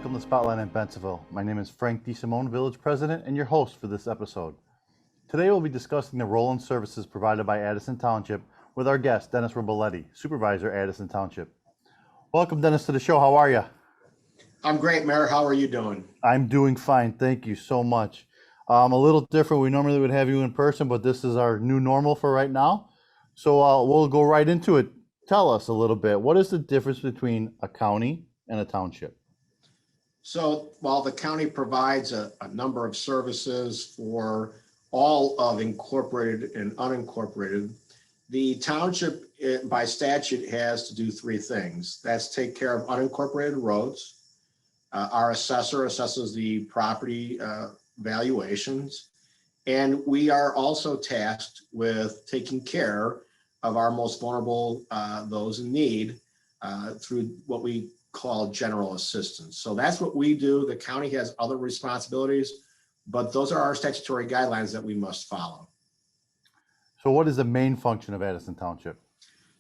Welcome to Spotlight in Bensenville. My name is Frank DeSimone, Village President, and your host for this episode. Today we'll be discussing the role and services provided by Addison Township with our guest, Dennis Reboletti, Supervisor, Addison Township. Welcome, Dennis, to the show. How are you? I'm great, Mayor. How are you doing? I'm doing fine. Thank you so much. A little different. We normally would have you in person, but this is our new normal for right now. So we'll go right into it. Tell us a little bit. What is the difference between a county and a township? So while the county provides a number of services for all of incorporated and unincorporated, the township by statute has to do three things. That's take care of unincorporated roads. Our assessor assesses the property valuations. And we are also tasked with taking care of our most vulnerable, those in need, through what we call general assistance. So that's what we do. The county has other responsibilities, but those are our statutory guidelines that we must follow. So what is the main function of Addison Township?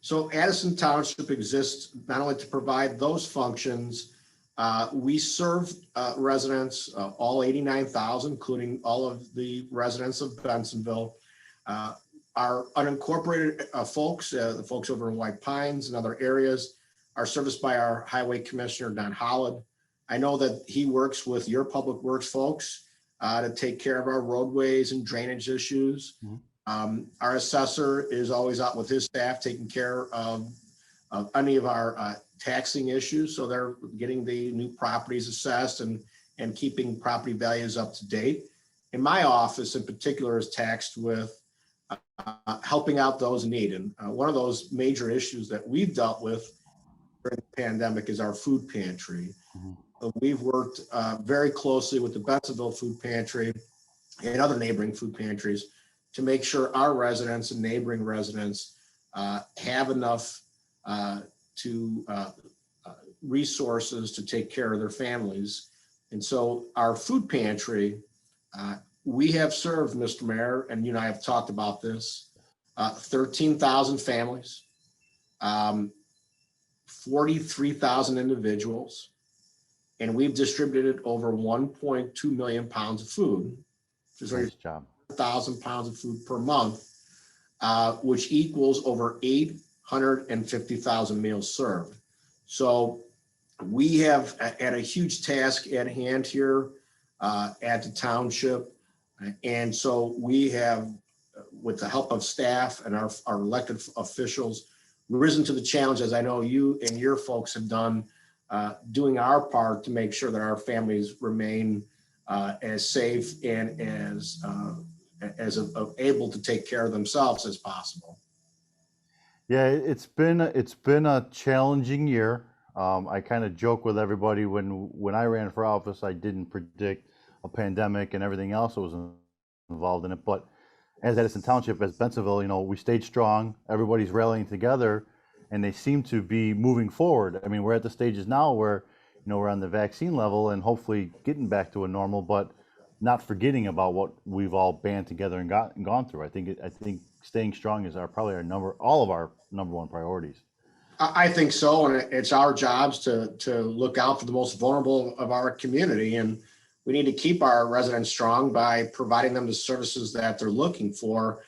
So Addison Township exists not only to provide those functions, we serve residents, all 89,000, including all of the residents of Bensonville. Our unincorporated folks, the folks over in White Pines and other areas, are serviced by our Highway Commissioner, Don Holland. I know that he works with your public works folks to take care of our roadways and drainage issues. Mm-hmm. Our assessor is always out with his staff taking care of any of our taxing issues. So they're getting the new properties assessed and keeping property values up to date. And my office in particular is tasked with helping out those in need. And one of those major issues that we've dealt with during the pandemic is our food pantry. Mm-hmm. We've worked very closely with the Bensonville food pantry and other neighboring food pantries to make sure our residents and neighboring residents have enough resources to take care of their families. And so our food pantry, we have served, Mr. Mayor, and you and I have talked about this, 13,000 families, 43,000 individuals, and we've distributed over 1.2 million pounds of food, which is nice job. 1,000 pounds of food per month, which equals over 850,000 meals served. So we have had a huge task at hand here at the township. And so we have, with the help of staff and our elected officials, risen to the challenge, as I know you and your folks have done, doing our part to make sure that our families remain as safe and as able to take care of themselves as possible. Yeah, it's been a challenging year. I kind of joke with everybody when I ran for office, I didn't predict a pandemic and everything else that was involved in it. But as Addison Township, as Bensonville, we stayed strong. Everybody's rallying together, and they seem to be moving forward. I mean, we're at the stages now where, we're on the vaccine level and hopefully getting back to a normal, but not forgetting about what we've all band together and gone through. I think staying strong is all of our number one priorities. I think so, and it's our jobs to look out for the most vulnerable of our community, and we need to keep our residents strong by providing them the services that they're looking for.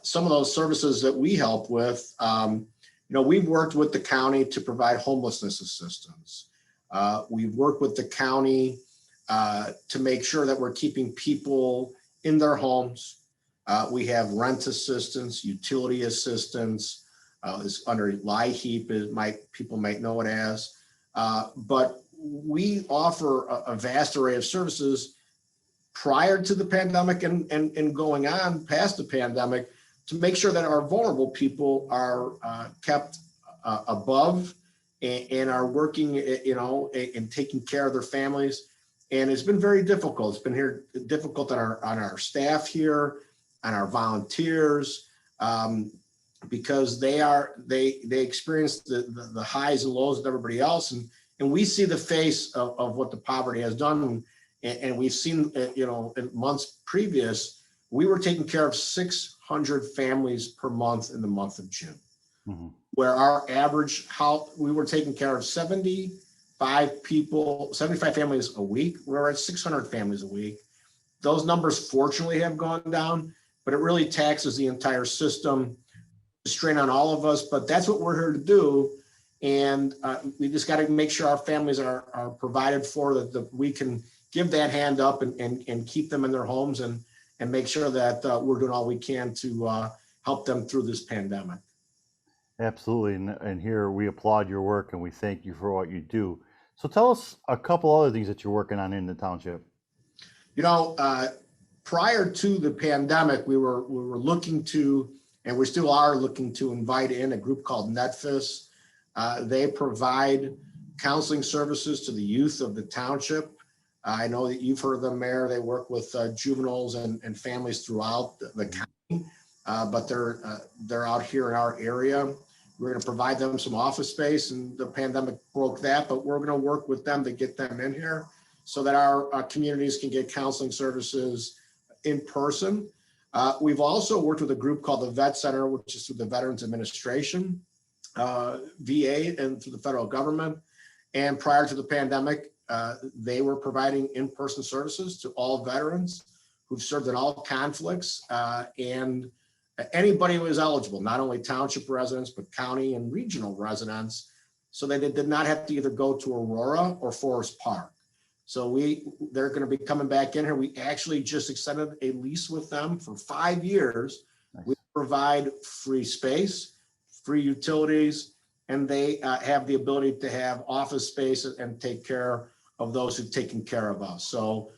Some of those services that we help with, we've worked with the county to provide homelessness assistance. We've worked with the county to make sure that we're keeping people in their homes. We have rent assistance, utility assistance, is under LIHEAP, people might know it as, but we offer a vast array of services prior to the pandemic and going on past the pandemic to make sure that our vulnerable people are kept above and are working, and taking care of their families. And it's been very difficult. It's been difficult on our staff here, on our volunteers, because they experience the highs and lows of everybody else, and we see the face of what the poverty has done, and we've seen in months previous, we were taking care of 600 families per month in the month of June. Mm-hmm. Where our average we were taking care of 70 75 families a week. We're at 600 families a week. Those numbers fortunately have gone down, but it really taxes the entire system, strain on all of us, but that's what we're here to do. And we just got to make sure our families are provided for, that we can give that hand up and keep them in their homes and make sure that we're doing all we can to help them through this pandemic. Absolutely. And here we applaud your work and we thank you for what you do. So tell us a couple other things that you're working on in the township. You know, prior to the pandemic, we were looking to, and we still are looking to, invite in a group called NetFIS. They provide counseling services to the youth of the township. I know that you've heard of them, Mayor. They work with juveniles and families throughout the county, but they're out here in our area. We're going to provide them some office space, and the pandemic broke that, but we're going to work with them to get them in here so that our communities can get counseling services in person. We've also worked with a group called the Vet Center, which is through the Veterans Administration, VA, and through the federal government. And prior to the pandemic, they were providing in-person services to all veterans who've served in all conflicts, and anybody who was eligible, not only township residents, but county and regional residents, so they did not have to either go to Aurora or Forest Park. So they're going to be coming back in here. We actually just extended a lease with them for 5 years. Nice. We provide free space, free utilities, and they have the ability to have office space and take care of those who've taken care of us. So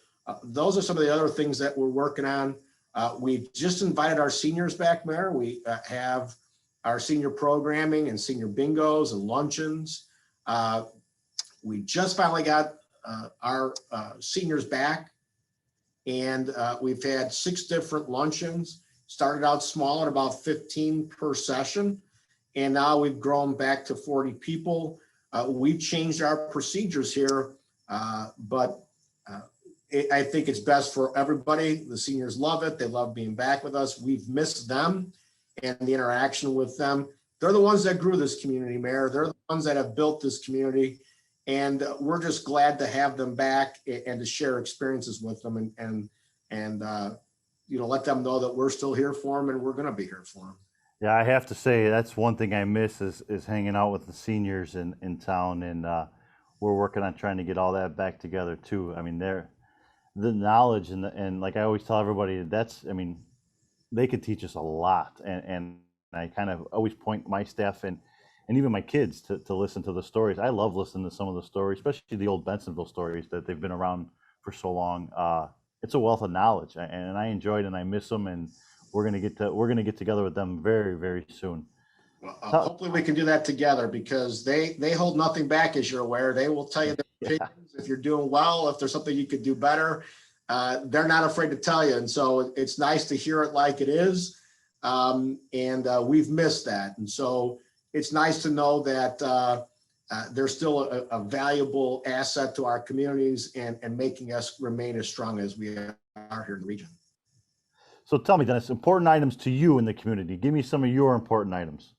those are some of the other things that we're working on. We've just invited our seniors back, Mayor. We have our senior programming and senior bingos and luncheons. We just finally got our seniors back, and we've had 6 different luncheons. Started out small at about 15 per session, and now we've grown back to 40 people. We've changed our procedures here, but I think it's best for everybody. The seniors love it. They love being back with us. We've missed them and the interaction with them. They're the ones that grew this community, Mayor. They're the ones that have built this community. And we're just glad to have them back and to share experiences with them and you know, let them know that we're still here for them and we're going to be here for them. Yeah, I have to say that's one thing I miss is hanging out with the seniors in town, and we're working on trying to get all that back together too. I mean, the knowledge and like I always tell everybody, they could teach us a lot, and I kind of always point my staff and even my kids to listen to the stories. I love listening to some of the stories, especially the old Bensonville stories that they've been around for so long. It's a wealth of knowledge, and I enjoy it, and I miss them, and we're gonna get together with them very, very soon. Well, hopefully we can do that together, because they hold nothing back, as you're aware. They will tell you their opinions. If you're doing well, if there's something you could do better, they're not afraid to tell you. And so it's nice to hear it like it is. And we've missed that. And so it's nice to know that they're still a valuable asset to our communities and making us remain as strong as we are here in the region. So tell me, Dennis, important items to you in the community. Give me some of your important items.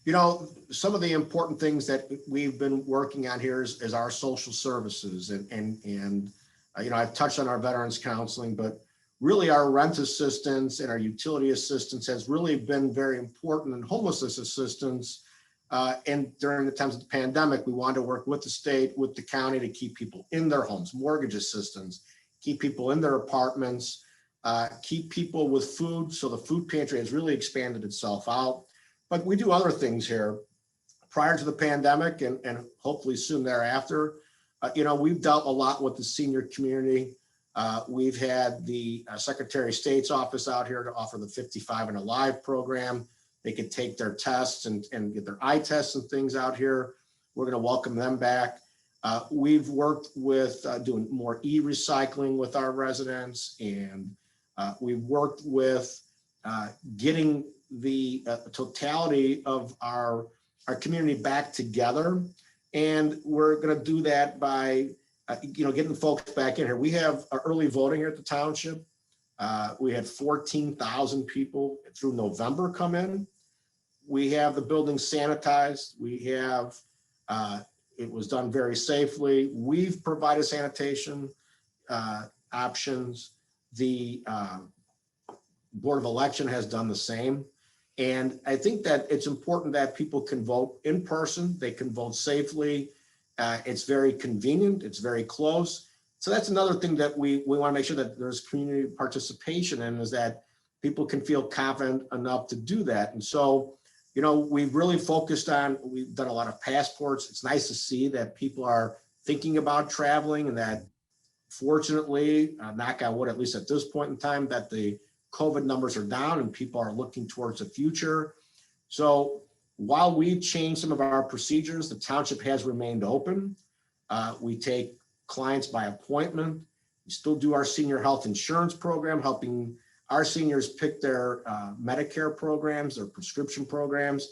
You know, some of the important things that we've been working on here is our social services and you know, I've touched on our veterans counseling, but really our rent assistance and our utility assistance has really been very important, and homelessness assistance. And during the times of the pandemic, we wanted to work with the state, with the county to keep people in their homes, mortgage assistance, keep people in their apartments, keep people with food. So the food pantry has really expanded itself out. But we do other things here. Prior to the pandemic and hopefully soon thereafter, you know, we've dealt a lot with the senior community. We've had the Secretary of State's office out here to offer the 55 and Alive program. They could take their tests and get their eye tests and things out here. We're going to welcome them back. We've worked with doing more e-recycling with our residents, and we've worked with getting the totality of our community back together. And we're going to do that by, you know, getting folks back in here. We have early voting here at the township. We had 14,000 people through November come in. We have the building sanitized. We have It was done very safely. We've provided sanitation options. The Board of Election has done the same. And I think that it's important that people can vote in person. They can vote safely. It's very convenient. It's very close. So that's another thing that we want to make sure that there's community participation in, is that people can feel confident enough to do that. And so, you know, we've really focused on, we've done a lot of passports. It's nice to see that people are thinking about traveling, and that fortunately, knock on wood, at least at this point in time, that the COVID numbers are down and people are looking towards the future. So while we've changed some of our procedures, the township has remained open. We take clients by appointment. We still do our senior health insurance program, helping our seniors pick their Medicare programs, their prescription programs.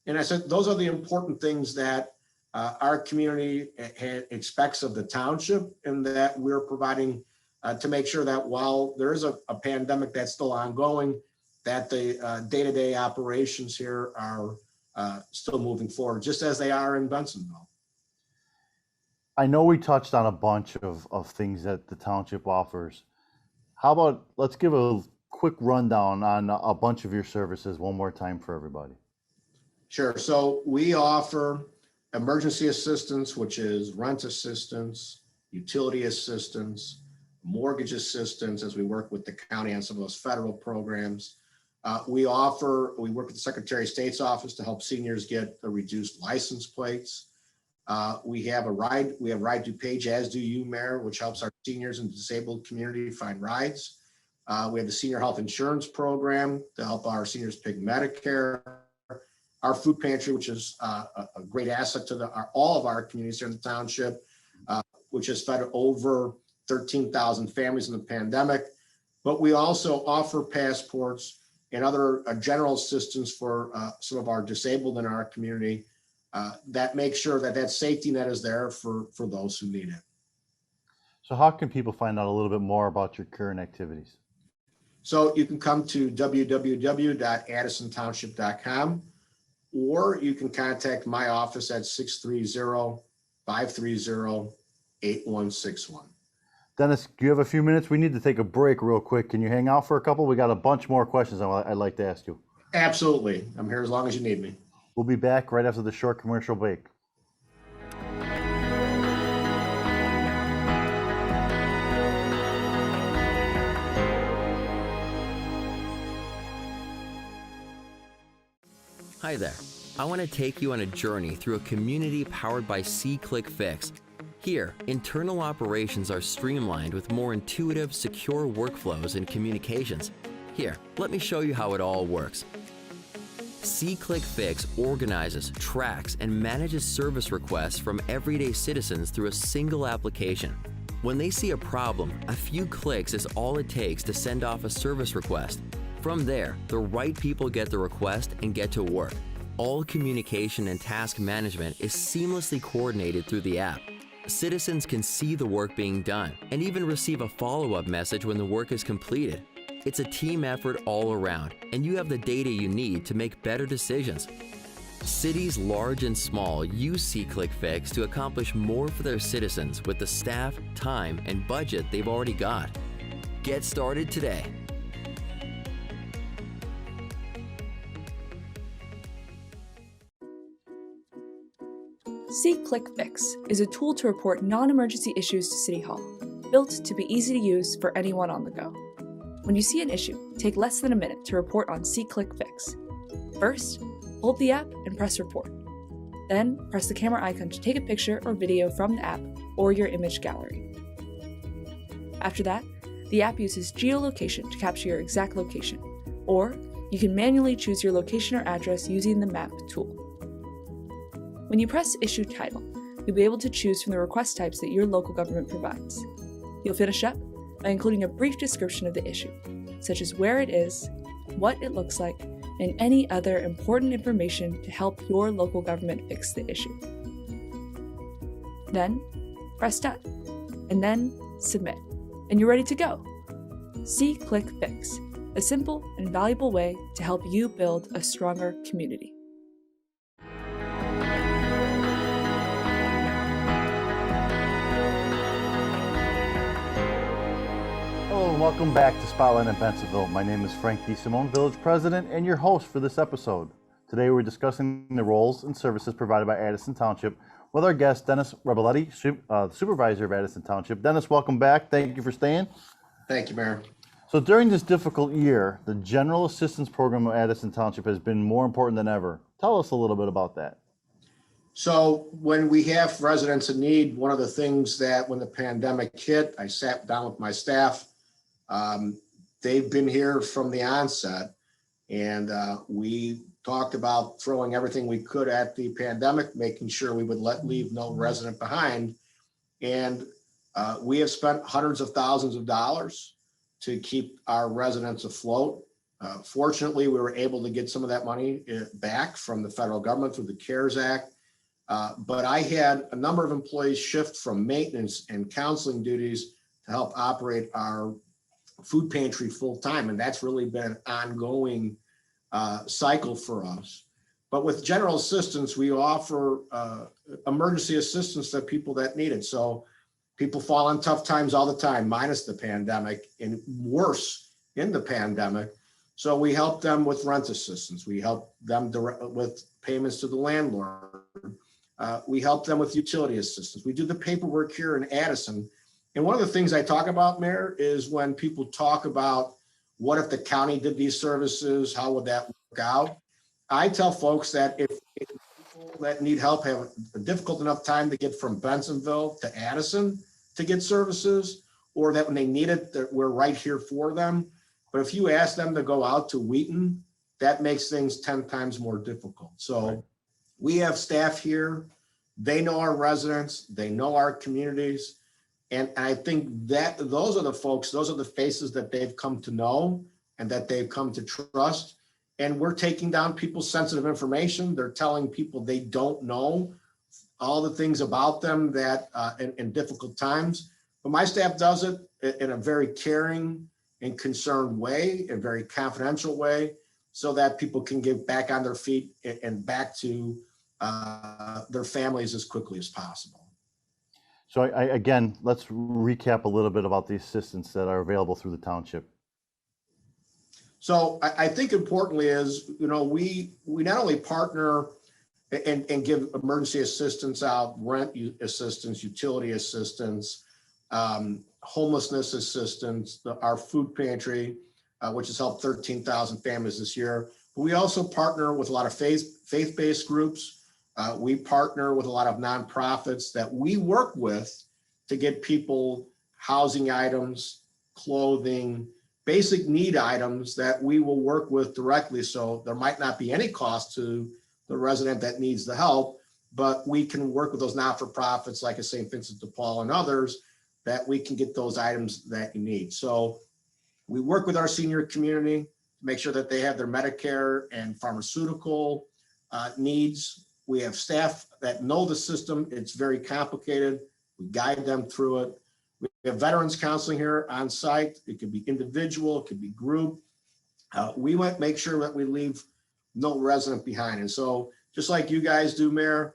And I said, those are the important things that our community expects of the township, and that we're providing to make sure that while there is a pandemic that's still ongoing, that the day-to-day operations here are still moving forward, just as they are in Bensonville. I know we touched on a bunch of things that the township offers. How about, let's give a quick rundown on a bunch of your services one more time for everybody. Sure. So we offer emergency assistance, which is rent assistance, utility assistance, mortgage assistance, as we work with the county on some of those federal programs. We work with the Secretary of State's office to help seniors get a reduced license plates. We have Ride DuPage, as do you, Mayor, which helps our seniors and disabled community find rides. We have the Senior Health Insurance Program to help our seniors pick Medicare. Our food pantry, which is a great asset to all of our communities here in the township, which has fed over 13,000 families in the pandemic. But we also offer passports and other general assistance for some of our disabled in our community that make sure that that safety net is there for those who need it. So how can people find out a little bit more about your current activities? So you can come to www.addisontownship.com, or you can contact my office at 630-530-8161. Dennis, do you have a few minutes? We need to take a break real quick. Can you hang out for a couple? We got a bunch more questions I'd like to ask you. Absolutely. I'm here as long as you need me. We'll be back right after the short commercial break. Hi there. I want to take you on a journey through a community powered by SeeClickFix. Here, internal operations are streamlined with more intuitive, secure workflows and communications. Here, let me show you how it all works. SeeClickFix organizes, tracks, and manages service requests from everyday citizens through a single application. When they see a problem, a few clicks is all it takes to send off a service request. From there, the right people get the request and get to work. All communication and task management is seamlessly coordinated through the app. Citizens can see the work being done and even receive a follow-up message when the work is completed. It's a team effort all around, and you have the data you need to make better decisions. Cities large and small use SeeClickFix to accomplish more for their citizens with the staff, time, and budget they've already got. Get started today. SeeClickFix is a tool to report non-emergency issues to City Hall, built to be easy to use for anyone on the go. When you see an issue, take less than a minute to report on SeeClickFix. First, hold the app and press Report. Then, press the camera icon to take a picture or video from the app or your image gallery. After that, the app uses geolocation to capture your exact location, or you can manually choose your location or address using the Map tool. When you press Issue Title, you'll be able to choose from the request types that your local government provides. You'll finish up by including a brief description of the issue, such as where it is, what it looks like, and any other important information to help your local government fix the issue. Then, press Done, and then Submit, and you're ready to go. SeeClickFix, a simple and valuable way to help you build a stronger community. and welcome back to Spotlight in Bensenville. My name is Frank DeSimone, Village President, and your host for this episode. Today we're discussing the roles and services provided by Addison Township with our guest, Dennis Reboletti, Supervisor of Addison Township. Dennis, welcome back. Thank you for staying. Thank you, Mayor. So during this difficult year, the General Assistance Program of Addison Township has been more important than ever. Tell us a little bit about that. So when we have residents in need, one of the things that when the pandemic hit, I sat down with my staff. They've been here from the onset, and we talked about throwing everything we could at the pandemic, making sure we would leave no resident behind. And we have spent hundreds of thousands of dollars to keep our residents afloat. Fortunately, we were able to get some of that money back from the federal government through the CARES Act. But I had a number of employees shift from maintenance and counseling duties to help operate our food pantry full time. And that's really been an ongoing cycle for us. But with general assistance, we offer emergency assistance to people that need it. So people fall on tough times all the time, minus the pandemic, and worse in the pandemic. So we help them with rent assistance. We help them with payments to the landlord. We help them with utility assistance. We do the paperwork here in Addison. And one of the things I talk about, Mayor, is when people talk about what if the county did these services, how would that work out? I tell folks that if people that need help have a difficult enough time to get from Bensonville to Addison to get services, or that when they need it, that we're right here for them. But if you ask them to go out to Wheaton, that makes things 10 times more difficult. So Right. We have staff here. They know our residents. They know our communities. And I think that those are the folks, those are the faces that they've come to know and that they've come to trust. And we're taking down people's sensitive information. They're telling people they don't know all the things about them that in difficult times. But my staff does it in a very caring and concerned way, a very confidential way, so that people can get back on their feet and back to their families as quickly as possible. So again, let's recap a little bit about the assistance that are available through the township. So I think importantly is, we not only partner and give emergency assistance out, rent assistance, utility assistance, homelessness assistance, our food pantry, which has helped 13,000 families this year. But we also partner with a lot of faith-based groups. We partner with a lot of nonprofits that we work with to get people housing items, clothing, basic need items that we will work with directly. So there might not be any cost to the resident that needs the help, but we can work with those not-for-profits like a St. Vincent de Paul and others that we can get those items that you need. So we work with our senior community to make sure that they have their Medicare and pharmaceutical needs. We have staff that know the system. It's very complicated. We guide them through it. We have veterans counseling here on site. It could be individual, it could be group. We want to make sure that we leave no resident behind. And so just like you guys do, Mayor,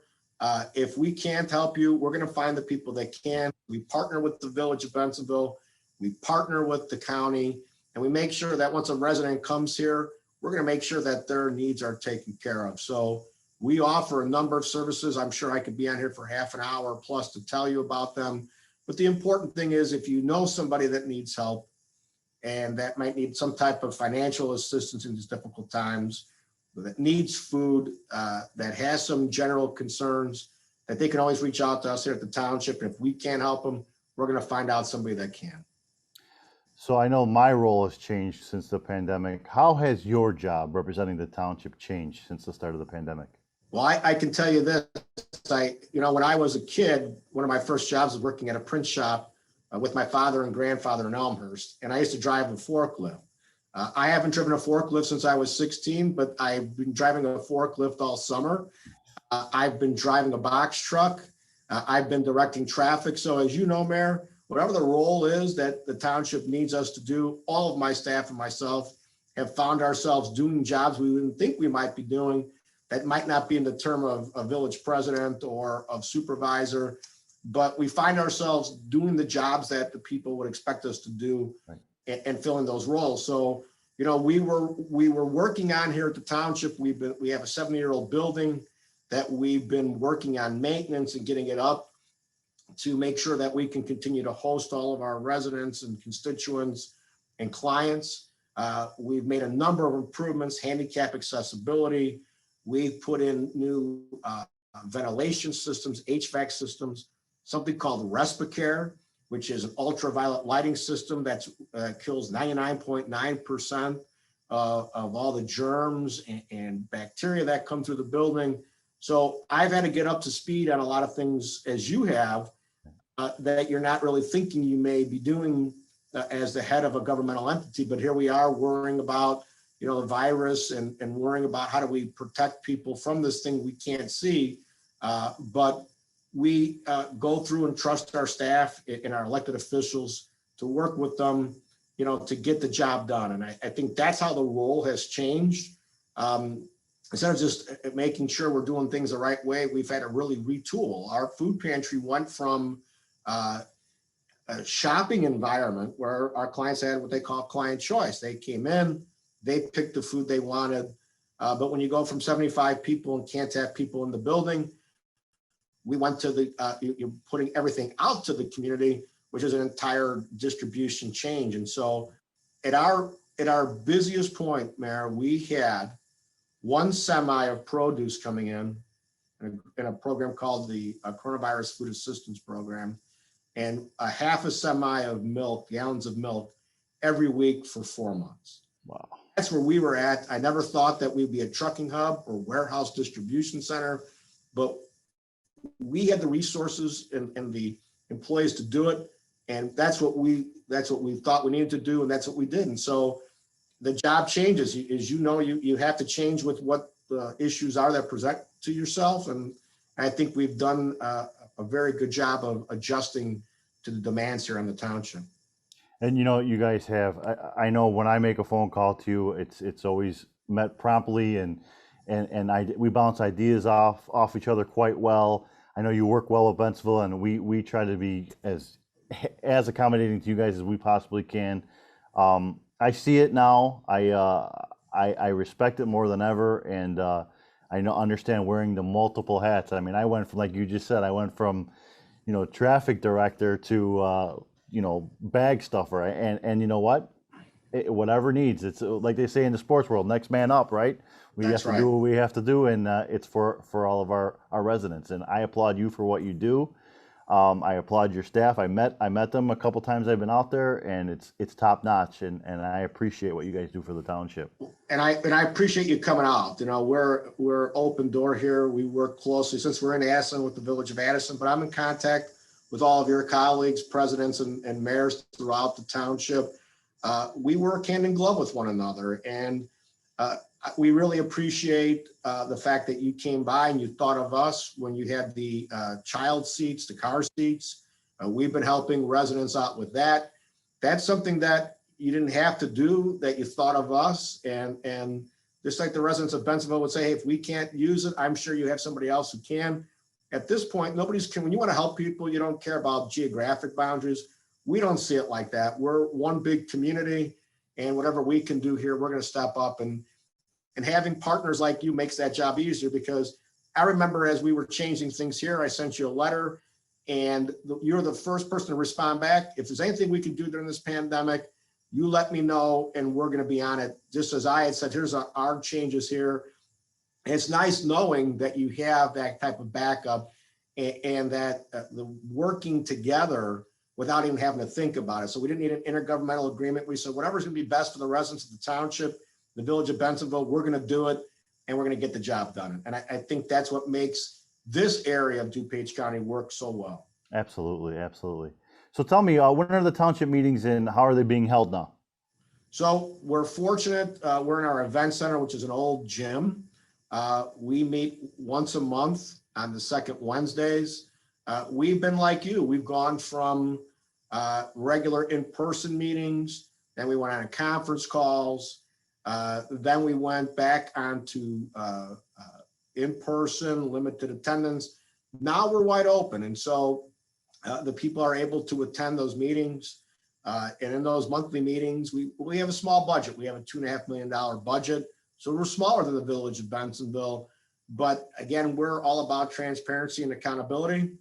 if we can't help you, we're going to find the people that can. We partner with the Village of Bensonville. We partner with the county, and we make sure that once a resident comes here, we're going to make sure that their needs are taken care of. So we offer a number of services. I'm sure I could be on here for half an hour plus to tell you about them. But the important thing is if you know somebody that needs help and that might need some type of financial assistance in these difficult times, that needs food, that has some general concerns, that they can always reach out to us here at the township. And if we can't help them, we're going to find out somebody that can. So I know my role has changed since the pandemic. How has your job representing the township changed since the start of the pandemic? Well, I can tell you this, when I was a kid, one of my first jobs was working at a print shop with my father and grandfather in Elmhurst, and I used to drive a forklift. I haven't driven a forklift since I was 16, but I've been driving a forklift all summer. I've been driving a box truck. I've been directing traffic. So as you know, Mayor, whatever the role is that the township needs us to do, all of my staff and myself have found ourselves doing jobs we wouldn't think we might be doing that might not be in the term of a village president or of supervisor, but we find ourselves doing the jobs that the people would expect us to do. Right. and filling those roles. So, you know, we were working on here at the township. We have a 70-year-old building that we've been working on maintenance and getting it up to make sure that we can continue to host all of our residents and constituents and clients. We've made a number of improvements, handicap accessibility. We've put in new ventilation systems, HVAC systems, something called RespiCare, which is an ultraviolet lighting system that kills 99.9% of all the germs and bacteria that come through the building. So I've had to get up to speed on a lot of things, as you have, that you're not really thinking you may be doing as the head of a governmental entity. But here we are worrying about, you know, the virus and worrying about how do we protect people from this thing we can't see. But we go through and trust our staff and our elected officials to work with them, you know, to get the job done. And I think that's how the role has changed. Instead of just making sure we're doing things the right way, we've had to really retool. Our food pantry went from a shopping environment where our clients had what they call client choice. They came in, they picked the food they wanted. But when you go from 75 people and can't have people in the building, we went to you're putting everything out to the community, which is an entire distribution change. And so at our busiest point, Mayor, we had one semi of produce coming in a program called the Coronavirus Food Assistance Program, and a half a semi of milk, gallons of milk, every week for 4 months. Wow. That's where we were at. I never thought that we'd be a trucking hub or warehouse distribution center, but we had the resources and the employees to do it. And that's what we thought we needed to do. And that's what we did. And so the job changes. As you know, you have to change with what the issues are that present to yourself. And I think we've done a very good job of adjusting to the demands here on the township. And you know, you guys have, I know when I make a phone call to you, it's always met promptly, and we bounce ideas off each other quite well. I know you work well with Bensonville, and we try to be as accommodating to you guys as we possibly can. I see it now. I respect it more than ever, and I understand wearing the multiple hats. I mean, I went from, like you just said, I went from, you know, traffic director to you know, bag stuffer, and you know what? Whatever needs. It's like they say in the sports world, next man up, right? We have to do what we have to do, and it's for all of our residents. And I applaud you for what you do. I applaud your staff. I met them a couple times I've been out there, and it's top notch. And I appreciate what you guys do for the township. And I appreciate you coming out. You know, we're open door here. We work closely since we're in Addison with the Village of Addison, but I'm in contact with all of your colleagues, presidents, and mayors throughout the township. We work hand in glove with one another, and we really appreciate the fact that you came by and you thought of us when you had the child seats, the car seats. We've been helping residents out with that. That's something that you didn't have to do, that you thought of us. And just like the residents of Bensonville would say, hey, if we can't use it, I'm sure you have somebody else who can. At this point, when you want to help people, you don't care about geographic boundaries. We don't see it like that. We're one big community, and whatever we can do here, we're going to step up. And having partners like you makes that job easier, because I remember as we were changing things here, I sent you a letter, and you're the first person to respond back. If there's anything we can do during this pandemic, you let me know, and we're going to be on it. Just as I had said, here's our changes here. And it's nice knowing that you have that type of backup, and that the working together without even having to think about it. So we didn't need an intergovernmental agreement. We said, whatever's going to be best for the residents of the township, the Village of Bensonville, we're going to do it, and we're going to get the job done. And I think that's what makes this area of DuPage County work so well. Absolutely, absolutely. So tell me, when are the township meetings, and how are they being held now? So we're fortunate. We're in our event center, which is an old gym. We meet once a month on the second Wednesdays. We've been like you. We've gone from regular in-person meetings, then we went on conference calls, then we went back onto in-person, limited attendance. Now we're wide open, and so the people are able to attend those meetings. And in those monthly meetings, we have a small budget. We have a $2.5 million budget. So we're smaller than the village of Bensenville. But again, we're all about transparency and accountability.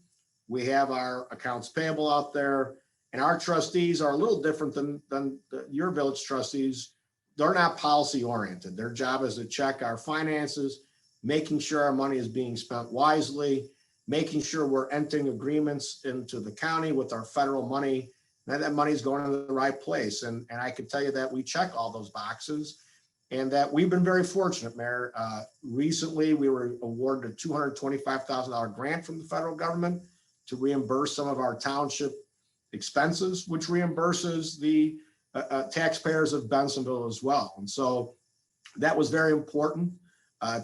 We have our accounts payable out there, and our trustees are a little different than your village trustees. They're not policy oriented. Their job is to check our finances, making sure our money is being spent wisely, making sure we're entering agreements into the county with our federal money, and that money is going to the right place. And I can tell you that we check all those boxes, and that we've been very fortunate, Mayor. Recently, we were awarded a $225,000 grant from the federal government to reimburse some of our township expenses, which reimburses the taxpayers of Bensonville as well. And so that was very important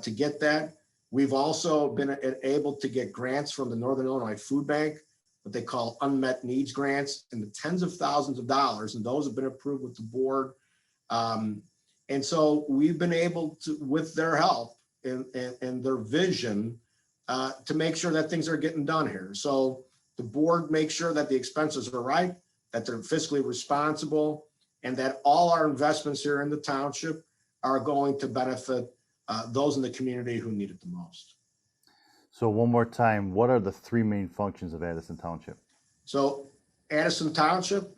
to get that. We've also been able to get grants from the Northern Illinois Food Bank, what they call unmet needs grants, in the tens of thousands of dollars, and those have been approved with the board. And so we've been able to, with their help and their vision, to make sure that things are getting done here. So the board makes sure that the expenses are right, that they're fiscally responsible, and that all our investments here in the township are going to benefit those in the community who need it the most. So one more time, what are the three main functions of Addison Township? So Addison Township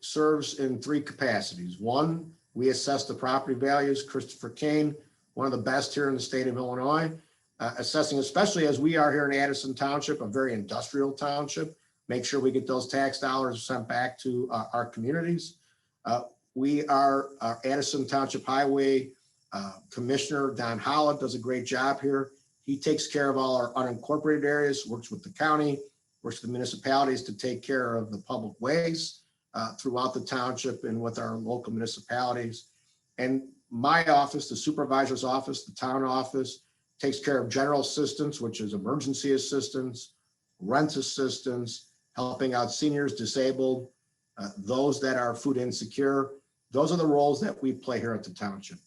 serves in three capacities. One, we assess the property values. Christopher Kane, one of the best here in the state of Illinois, assessing, especially as we are here in Addison Township, a very industrial township, make sure we get those tax dollars sent back to our communities. We are our Addison Township Highway Commissioner, Don Holland, does a great job here. He takes care of all our unincorporated areas, works with the county, works with the municipalities to take care of the public ways throughout the township and with our local municipalities. And my office, the supervisor's office, the town office, takes care of general assistance, which is emergency assistance, rent assistance, helping out seniors, disabled, those that are food insecure. Those are the roles that we play here at the township.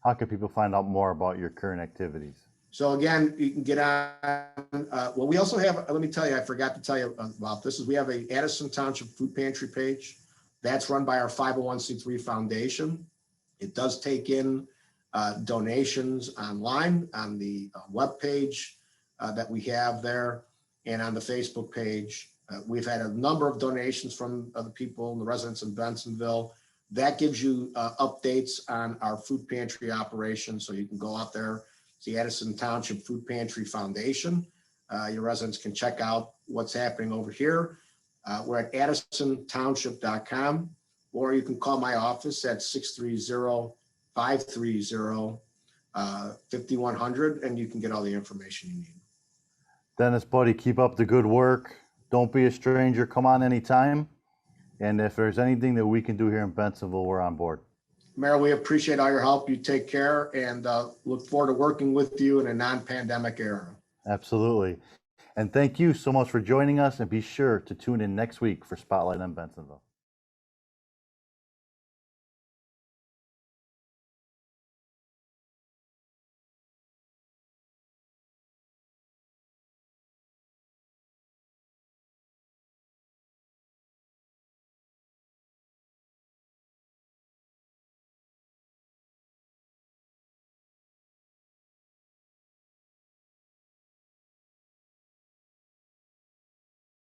How can people find out more about your current activities? So again, you can get on, well, we also have, let me tell you, I forgot to tell you about this, is we have a Addison Township Food Pantry page. That's run by our 501c3 foundation. It does take in donations online on the web page that we have there, and on the Facebook page. We've had a number of donations from other people and the residents in Bensonville. That gives you updates on our food pantry operation. So you can go out there, the Addison Township Food Pantry Foundation. Your residents can check out what's happening over here. We're at addisontownship.com, or you can call my office at 630-530-5100, and you can get all the information you need. Dennis, buddy, keep up the good work. Don't be a stranger. Come on anytime. And if there's anything that we can do here in Bensonville, we're on board. Mayor, we appreciate all your help. You take care, and look forward to working with you in a non-pandemic era. Absolutely. And thank you so much for joining us, and be sure to tune in next week for Spotlight on Bensonville.